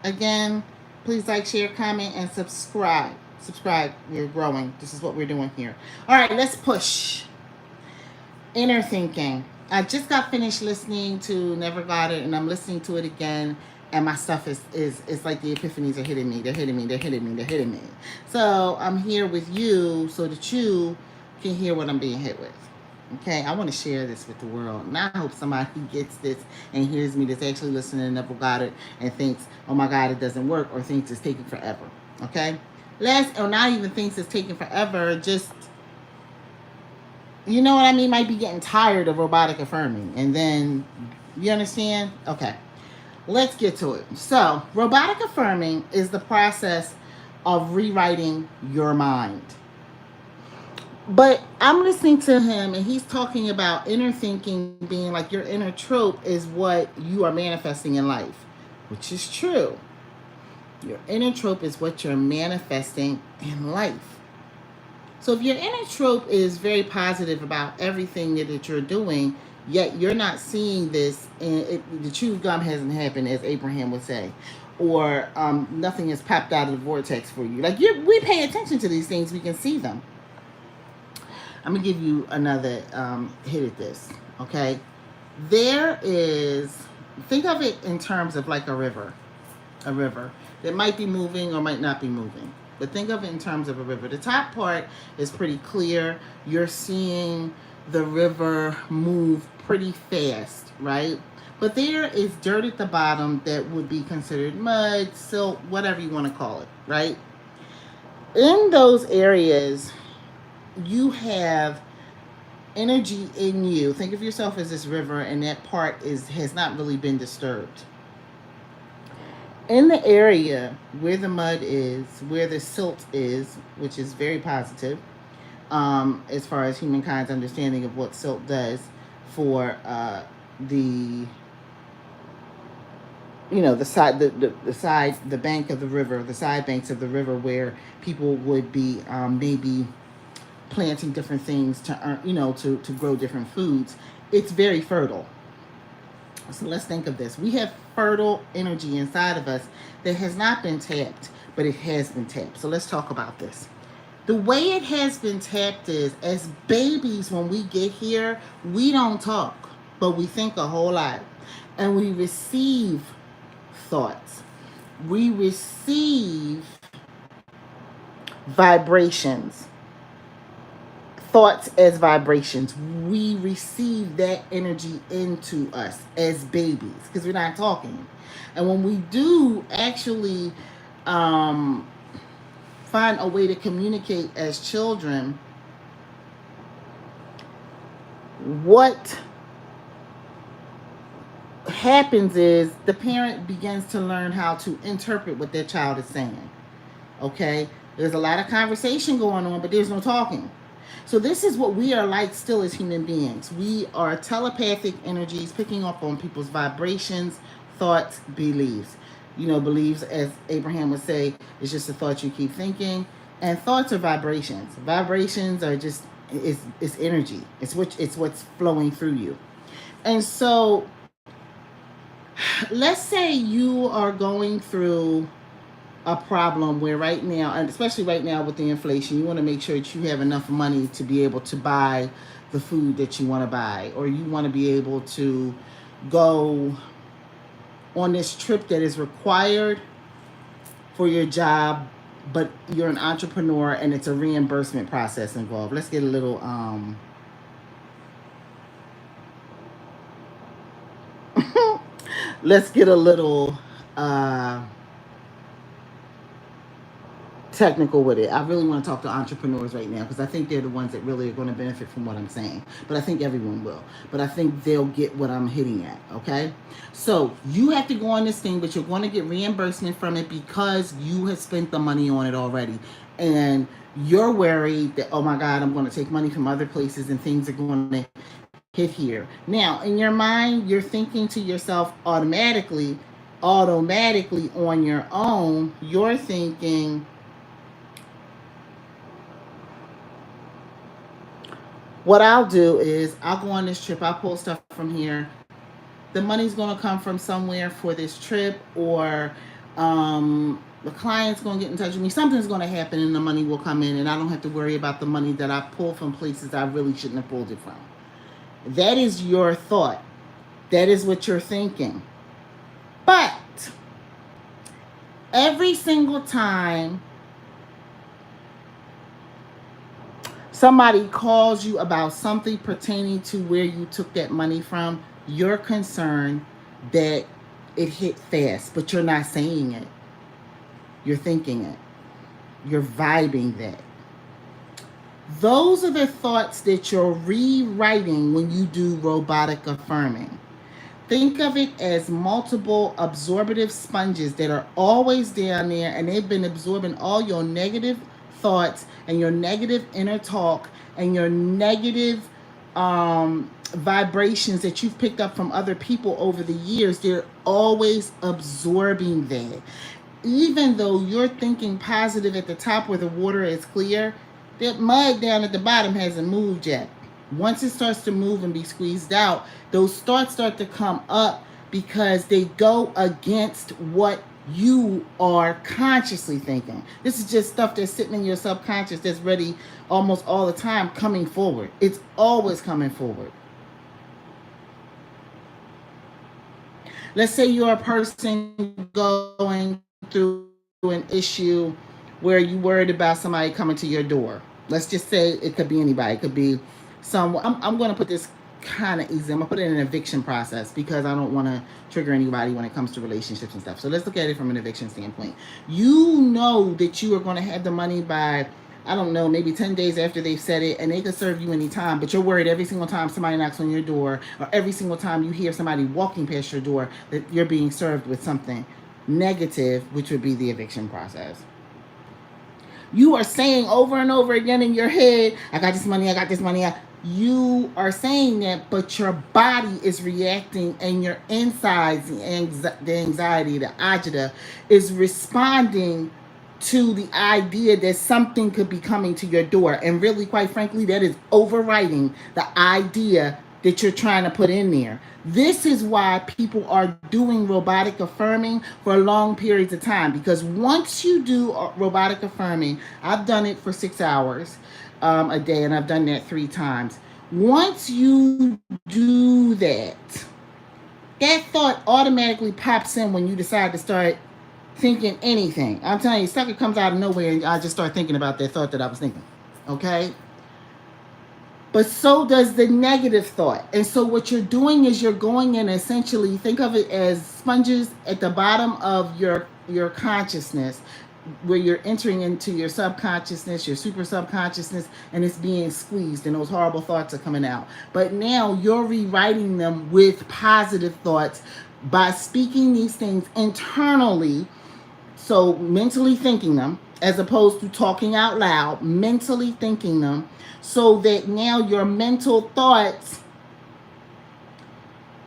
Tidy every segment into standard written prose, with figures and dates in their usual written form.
Again, please like, share, comment, and subscribe. Subscribe. We're growing. This is what we're doing here. All right, let's push. Inner thinking. I just got finished listening to Never Got It, and I'm listening to it again. And my stuff is it's like the epiphanies are hitting me. They're hitting me. They're hitting me. They're hitting me. So I'm here with you so that you can hear what I'm being hit with. Okay, I want to share this with the world, and I hope somebody gets this and hears me that's actually listening and never got it and thinks, "Oh my God, it doesn't work," or thinks it's taking forever. Okay, or not even thinks it's taking forever. Just you know what I mean? Might be getting tired of robotic affirming, and then you understand? Okay, let's get to it. So, robotic affirming is the process of rewriting your mind. But I'm listening to him and he's talking about inner thinking being like your inner trope is what you are manifesting in life, which is true. Your inner trope is what you're manifesting in life. So if your inner trope is very positive about everything that you're doing, yet you're not seeing this, and the chewed gum hasn't happened, as Abraham would say, or nothing has popped out of the vortex for you. We pay attention to these things, we can see them. I'm gonna give you another hit at this. Okay, there is. Think of it in terms of like a river, that might be moving or might not be moving. But think of it in terms of a river. The top part is pretty clear. You're seeing the river move pretty fast, right? But there is dirt at the bottom that would be considered mud, silt, whatever you want to call it, right? In those areas, you have energy in you. Think of yourself as this river, and that part has not really been disturbed. In the area where the mud is, where the silt is, which is very positive, as far as humankind's understanding of what silt does for the the side the side the bank of the river, the side banks of the river, where people would be maybe planting different things to earn, to grow different foods. It's very fertile. So let's think of this. We have fertile energy inside of us that has not been tapped, but it has been tapped. So let's talk about this. The way it has been tapped is, as babies, when we get here, we don't talk, but we think a whole lot. And we receive thoughts. We receive vibrations. Thoughts as vibrations. We receive that energy into us as babies because we're not talking. And when we do actually um, find a way to communicate as children, what happens is the parent begins to learn how to interpret what their child is saying. Okay? There's a lot of conversation going on, but there's no talking. So this is what we are like still as human beings. We are telepathic energies picking up on people's vibrations, thoughts, beliefs. Beliefs, as Abraham would say, is just a thought you keep thinking. And thoughts are vibrations. Vibrations are just it's energy. It's what's flowing through you. And so let's say you are going through a problem where right now, and especially right now with the inflation, you want to make sure that you have enough money to be able to buy the food that you want to buy, or you want to be able to go on this trip that is required for your job, but you're an entrepreneur and it's a reimbursement process involved. Let's get a little let's get a little technical with it. I really want to talk to entrepreneurs right now because I think they're the ones that really are going to benefit from what I'm saying. But I think everyone will. But I think they'll get what I'm hitting at. Okay? So you have to go on this thing, but you're going to get reimbursement from it because you have spent the money on it already. And you're worried that, oh my God, I'm going to take money from other places and things are going to hit here. Now, in your mind, you're thinking to yourself automatically on your own, you're thinking, what I'll do is I'll go on this trip. I'll pull stuff from here. The money's going to come from somewhere for this trip, or The client's going to get in touch with me. Something's going to happen and the money will come in, and I don't have to worry about the money that I pull from places I really shouldn't have pulled it from. That is your thought. That is what you're thinking. But every single time somebody calls you about something pertaining to where you took that money from, you're concerned that it hit fast, but you're not saying it. You're thinking it. You're vibing that. Those are the thoughts that you're rewriting when you do robotic affirming. Think of it as multiple absorptive sponges that are always down there, and they've been absorbing all your negative thoughts and your negative inner talk and your negative vibrations that you've picked up from other people over the years. They're always absorbing that. Even though you're thinking positive at the top where the water is clear, that mud down at the bottom hasn't moved yet. Once it starts to move and be squeezed out, those thoughts start to come up because they go against what you are consciously thinking. This is just stuff that's sitting in your subconscious that's ready almost all the time coming forward. It's always coming forward. Let's say you're a person going through an issue where you worried about somebody coming to your door. Let's just say it could be anybody. It could be someone. I'm going to put this kind of easy. I'm going to put it in an eviction process because I don't want to trigger anybody when it comes to relationships and stuff. So let's look at it from an eviction standpoint. You know that you are going to have the money by, I don't know, maybe 10 days after they've said it, and they could serve you anytime, but you're worried every single time somebody knocks on your door or every single time you hear somebody walking past your door that you're being served with something negative, which would be the eviction process. You are saying over and over again in your head, I got this money, I got this money. You are saying that, but your body is reacting, and your insides, the anxiety, the agita, is responding to the idea that something could be coming to your door. And really, quite frankly, that is overriding the idea that you're trying to put in there. This is why people are doing robotic affirming for long periods of time, because once you do robotic affirming, I've done it for 6 hours a day, and I've done that 3 times. Once you do that, that thought automatically pops in when you decide to start thinking anything. I'm telling you, stuff that comes out of nowhere, and I just start thinking about that thought that I was thinking. Okay? But so does the negative thought. And so what you're doing is you're going in, essentially, think of it as sponges at the bottom of your consciousness, where you're entering into your subconsciousness, your super subconsciousness, and it's being squeezed and those horrible thoughts are coming out. But now you're rewriting them with positive thoughts by speaking these things internally. So mentally thinking them, as opposed to talking out loud, mentally thinking them, so that now your mental thoughts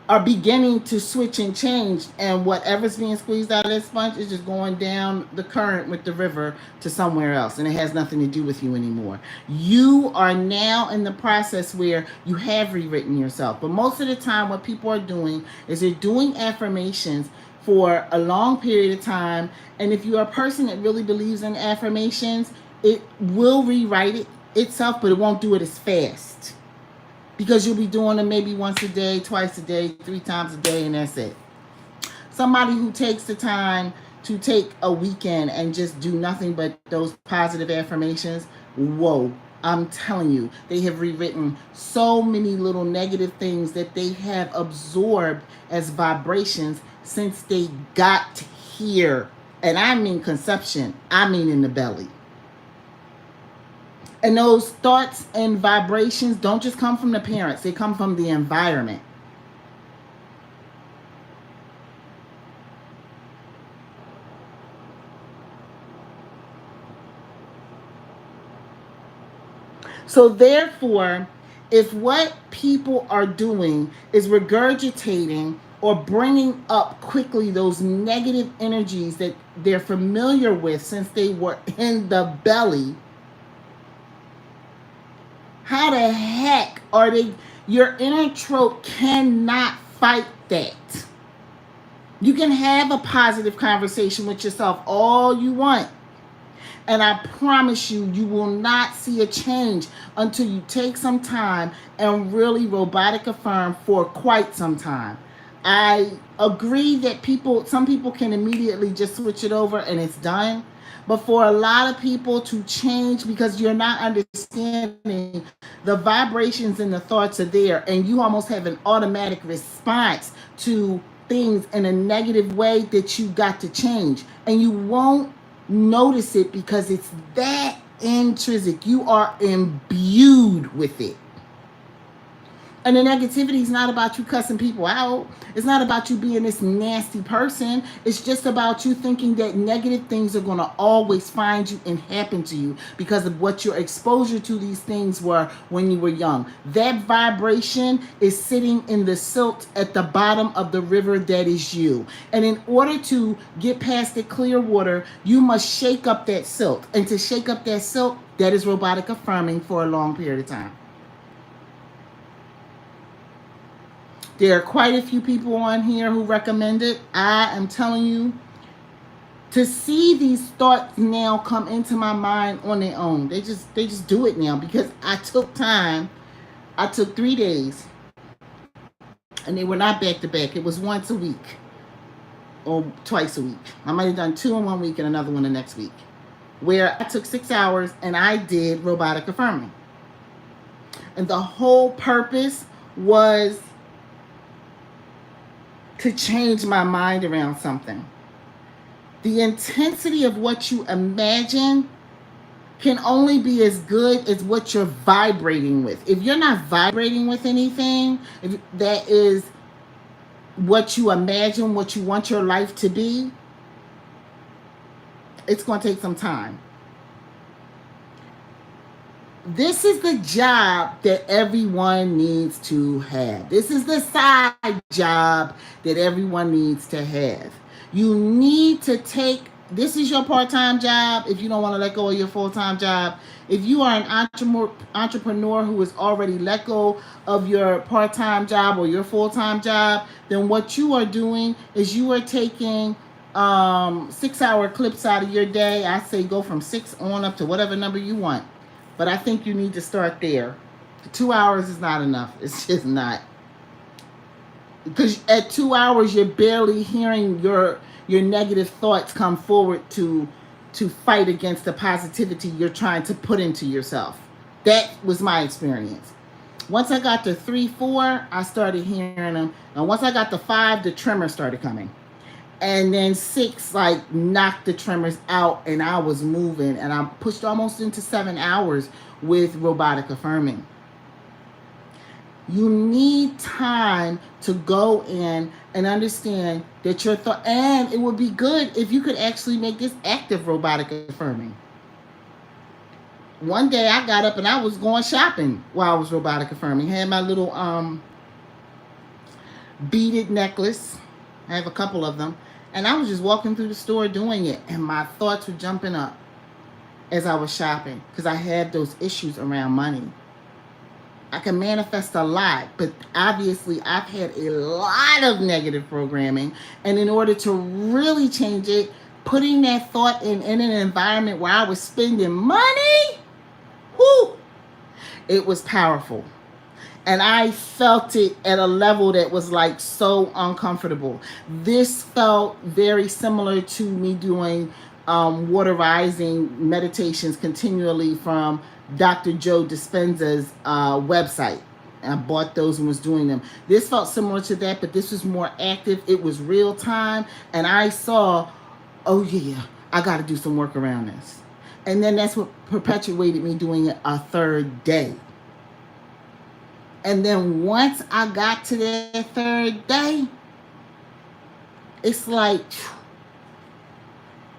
are beginning to switch and change, and whatever's being squeezed out of that sponge is just going down the current with the river to somewhere else, and it has nothing to do with you anymore. You are now in the process where you have rewritten yourself. But most of the time what people are doing is they're doing affirmations for a long period of time, and if you're a person that really believes in affirmations, it will rewrite it itself, but it won't do it as fast, because you'll be doing them maybe once a day, twice a day, 3 times a day, and that's it. Somebody who takes the time to take a weekend and just do nothing but those positive affirmations, whoa, I'm telling you, they have rewritten so many little negative things that they have absorbed as vibrations since they got here. And I mean conception, I mean in the belly. And those thoughts and vibrations don't just come from the parents, they come from the environment. So therefore, if what people are doing is regurgitating or bringing up quickly those negative energies that they're familiar with since they were in the belly, how the heck are they? Your inner trope cannot fight that. You can have a positive conversation with yourself all you want. And I promise you, you will not see a change until you take some time and really robotic affirm for quite some time. I agree that some people can immediately just switch it over and it's done. But for a lot of people to change, because you're not understanding the vibrations and the thoughts are there, and you almost have an automatic response to things in a negative way that you got to change. And you won't notice it because it's that intrinsic. You are imbued with it. And the negativity is not about you cussing people out. It's not about you being this nasty person. It's just about you thinking that negative things are going to always find you and happen to you because of what your exposure to these things were when you were young. That vibration is sitting in the silt at the bottom of the river that is you. And in order to get past the clear water, you must shake up that silt. And to shake up that silt, that is robotic affirming for a long period of time. There are quite a few people on here who recommend it. I am telling you, to see these thoughts now come into my mind on their own. They just do it now because I took time. I took 3 days. And they were not back to back. It was once a week or twice a week. I might have done 2 in 1 week and another one the next week, where I took 6 hours and I did robotic affirming. And the whole purpose was to change my mind around something. The intensity of what you imagine can only be as good as what you're vibrating with. If you're not vibrating with anything, if that is what you imagine, what you want your life to be, it's going to take some time. This is the job that everyone needs to have. This is the side job that everyone needs to have. You need to this is your part-time job if you don't want to let go of your full-time job. If you are an entrepreneur who has already let go of your part-time job or your full-time job, then what you are doing is you are taking 6-hour clips out of your day. I say go from 6 on up to whatever number you want. But I think you need to start there. 2 hours is not enough. It's just not. Because at 2 hours, you're barely hearing your negative thoughts come forward to fight against the positivity you're trying to put into yourself. That was my experience. Once I got to 3, 4, I started hearing them. And once I got to 5, the tremor started coming. And then 6, knocked the tremors out, and I was moving. And I pushed almost into 7 hours with robotic affirming. You need time to go in and understand that your thought, and it would be good if you could actually make this active robotic affirming. One day I got up and I was going shopping while I was robotic affirming. I had my little beaded necklace. I have a couple of them. And I was just walking through the store doing it. And my thoughts were jumping up as I was shopping. Because I have those issues around money. I can manifest a lot. But obviously I've had a lot of negative programming. And in order to really change it, putting that thought in an environment where I was spending money, whoo, it was powerful. And I felt it at a level that was so uncomfortable. This felt very similar to me doing water rising meditations continually from Dr. Joe Dispenza's website. And I bought those and was doing them. This felt similar to that, but this was more active. It was real time. And I saw, oh yeah, I got to do some work around this. And then that's what perpetuated me doing it a 3rd day. And then once I got to that 3rd day, it's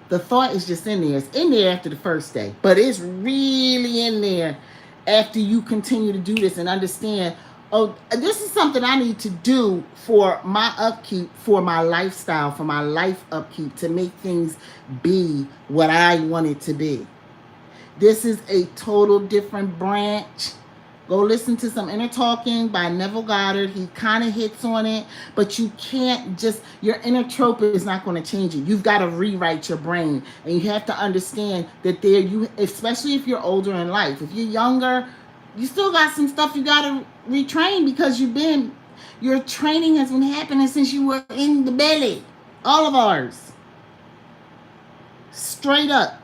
the thought is just in there. It's in there after the 1st day. But it's really in there after you continue to do this and understand, oh, this is something I need to do for my upkeep, for my lifestyle, for my life upkeep, to make things be what I want it to be. This is a total different branch Go listen to some Inner Talking by Neville Goddard. He kind of hits on it, but you can't just, your inner trope is not going to change it. You've got to rewrite your brain, and you have to understand that especially if you're older in life. If you're younger, you still got some stuff you got to retrain, because your training has been happening since you were in the belly. All of ours. Straight up.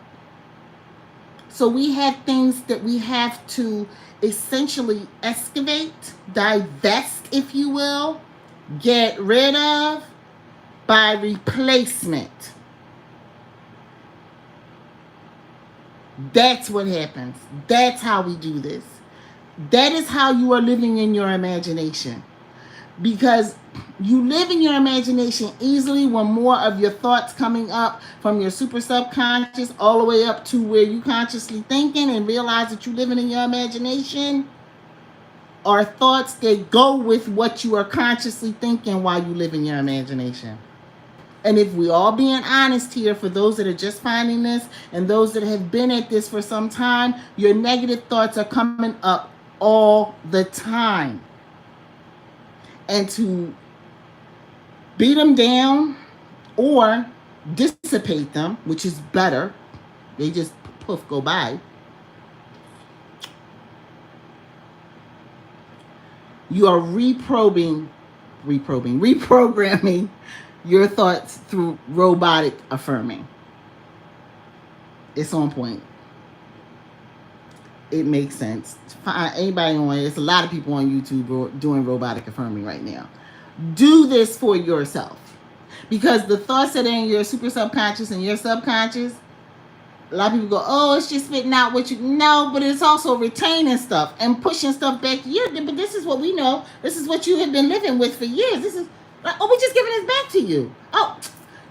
So we have things that we have to essentially excavate, divest, if you will, get rid of by replacement. That's what happens. That's how we do this. That is how you are living in your imagination. Because you live in your imagination easily when more of your thoughts coming up from your super subconscious all the way up to where you consciously thinking and realize that you're living in your imagination are thoughts that go with what you are consciously thinking while you live in your imagination. And if we all being honest here, for those that are just finding this and those that have been at this for some time, your negative thoughts are coming up all the time. And to beat them down or dissipate them, which is better, they just poof go by. You are reprogramming your thoughts through robotic affirming. It's on point. It makes sense. Anybody on it? There's a lot of people on YouTube doing robotic affirming right now. Do this for yourself, because the thoughts that are in your super subconscious and your subconscious, a lot of people go, oh, it's just spitting out what you know, but it's also retaining stuff and pushing stuff back to you. But this is what we know. This is what you have been living with for years. This is, oh, we're just giving this back to you. Oh,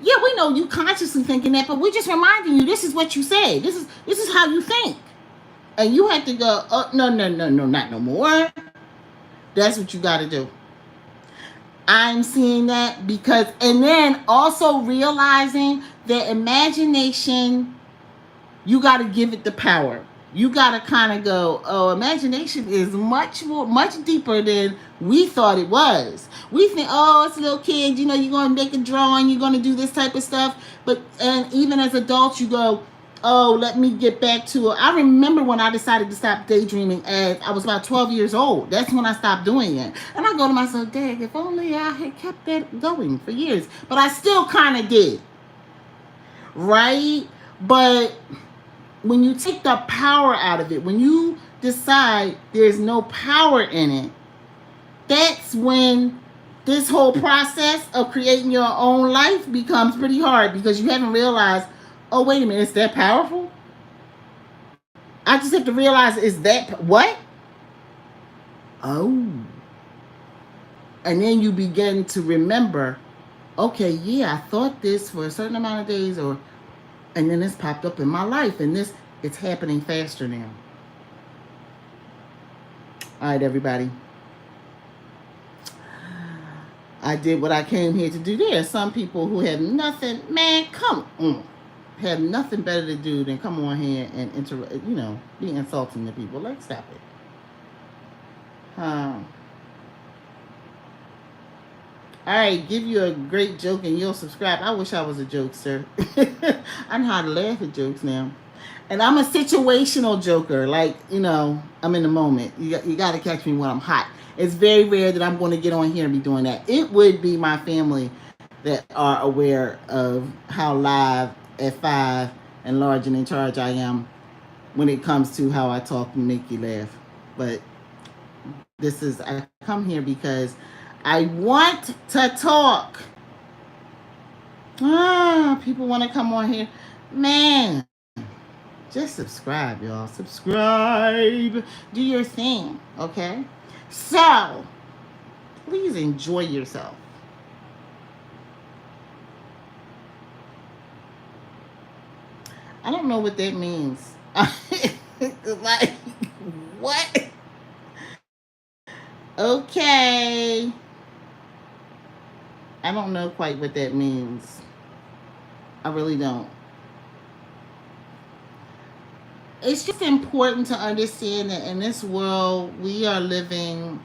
yeah, we know you consciously thinking that, but we're just reminding you this is what you say. This is how you think. And you have to go, oh, no, not no more. That's what you got to do. I'm seeing that because, and then also realizing that imagination, you got to give it the power. You got to kind of go, oh, imagination is much deeper than we thought it was. We think, oh, it's a little kid, you're going to make a drawing, you're going to do this type of stuff. And even as adults, you go, oh, let me get back to it. I remember when I decided to stop daydreaming I was about 12 years old. That's when I stopped doing it. And I go to myself, dang, if only I had kept that going for years. But I still kind of did. Right? But when you take the power out of it, when you decide there's no power in it, that's when this whole process of creating your own life becomes pretty hard, because you haven't realized, oh, wait a minute, it's that powerful? I just have to realize, is that what? Oh. And then you begin to remember, okay, yeah, I thought this for a certain amount of days, and then this popped up in my life, and it's happening faster now. All right, everybody. I did what I came here to do. There are some people who have nothing, man, have nothing better to do than come on here and be insulting to people. Let's stop it. All right, give you a great joke and you'll subscribe. I wish I was a jokester. I know how to laugh at jokes now. And I'm a situational joker. Like, I'm in the moment. You got to catch me when I'm hot. It's very rare that I'm going to get on here and be doing that. It would be my family that are aware of how live at 5 and large and in charge I am when it comes to how I talk and make you laugh. But I come here because I want to talk. People want to come on here. Man, just subscribe, y'all. Subscribe. Do your thing, okay? So, please enjoy yourself. I don't know what that means. Like, what? Okay. I don't know quite what that means. I really don't. it's just important to understand that in this world, we are living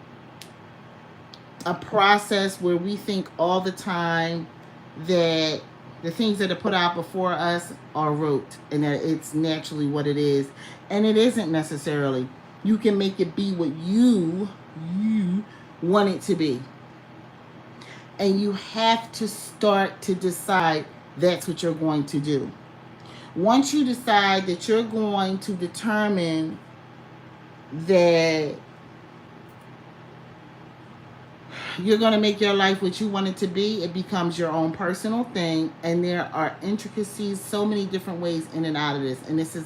a process where we think all the time that the things that are put out before us are rote and that it's naturally what it is. And it isn't necessarily. You can make it be what you want it to be. And you have to start to decide that's what you're going to do. Once you decide that you're going to determine that you're going to make your life what you want it to be, it becomes your own personal thing, and there are intricacies, so many different ways in and out of this. And this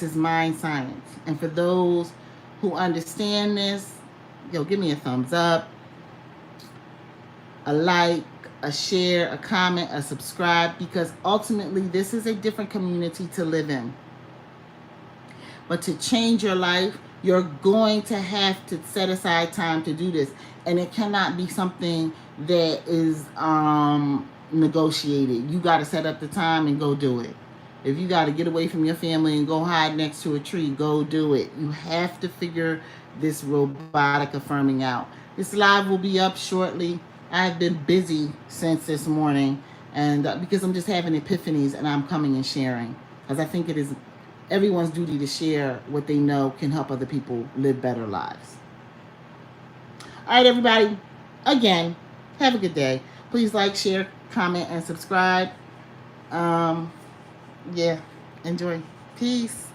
is mind science. And for those who understand this, give me a thumbs up, a like, a share, a comment, a subscribe, because ultimately this is a different community to live in. But to change your life, you're going to have to set aside time to do this. And it cannot be something that is negotiated. You got to set up the time and go do it. If you got to get away from your family and go hide next to a tree, go do it. You have to figure this robotic affirming out. This live will be up shortly. I've been busy since this morning, and because I'm just having epiphanies, and I'm coming and sharing, because I think it is everyone's duty to share what they know can help other people live better lives. All right, everybody. Again, have a good day. Please like, share, comment, and subscribe. Yeah, enjoy. Peace.